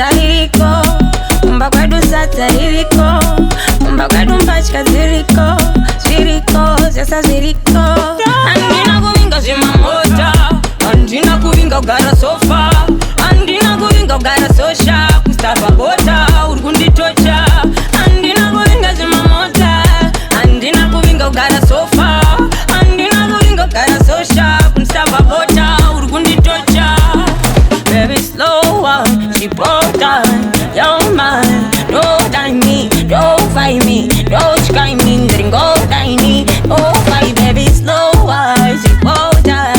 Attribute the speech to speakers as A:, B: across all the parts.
A: satariko, kumba kwedu satariko, kumba kwedu mpachika ziriko, ziriko, zesa ziriko. Andina kuvinga zimamota, andina kuvinga ugara sofa, andina kuvinga ugara sosha, kustava bota, urkunditocha. Andina kuvinga zimamota, andina kuvinga ugara sofa, andina kuvinga ugara sosha, kustava bota, urkunditocha. Baby slow one, she Bota, you're mine. Don't die me, don't fight me, don't sky me, then go tiny. Oh my baby slow one, she Bota,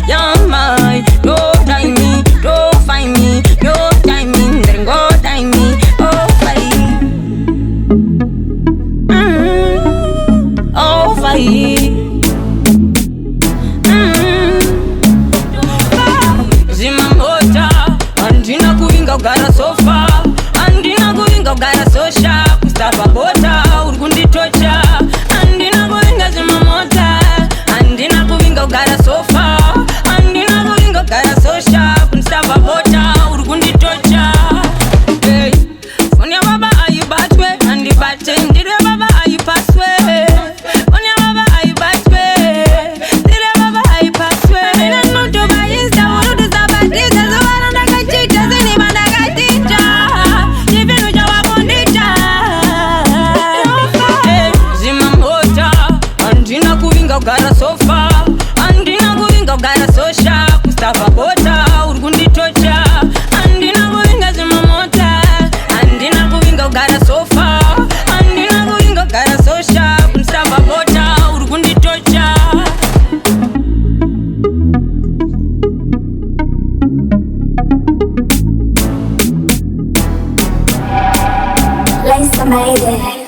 A: you're mine. Don't die me, don't fight me, don't die me, then go tiny. Oh fight, oh fight. Andina kuvinga ugara sofa, andina kuvinga ugara sosha, kustava bota, urkunditocha. Andina kuvinga zimamota, andina kuvinga ugara sofa, andina kuvinga ugara sosha, kustava bota, urkunditocha. Hey, Sonia baba ayibatwe, andibate, ndire baba ayipaswe. Sonia baba ayibatwe, ndire baba ayipaswe. Nina nuto bayista, urudu sabatiza, zuwaranda kachita, zini banda kachita, jivinu jawa bondita. Hey, zimamota, andina kuvinga ugara sofa, andina kuvinga ugara sosha, kustava bota, urkunditocha. Andina kuvinga zimamota, andina kuvinga ugara sofa, andina kuvinga ugara sosha, kustava bota, urkunditocha.
B: Lesta made it.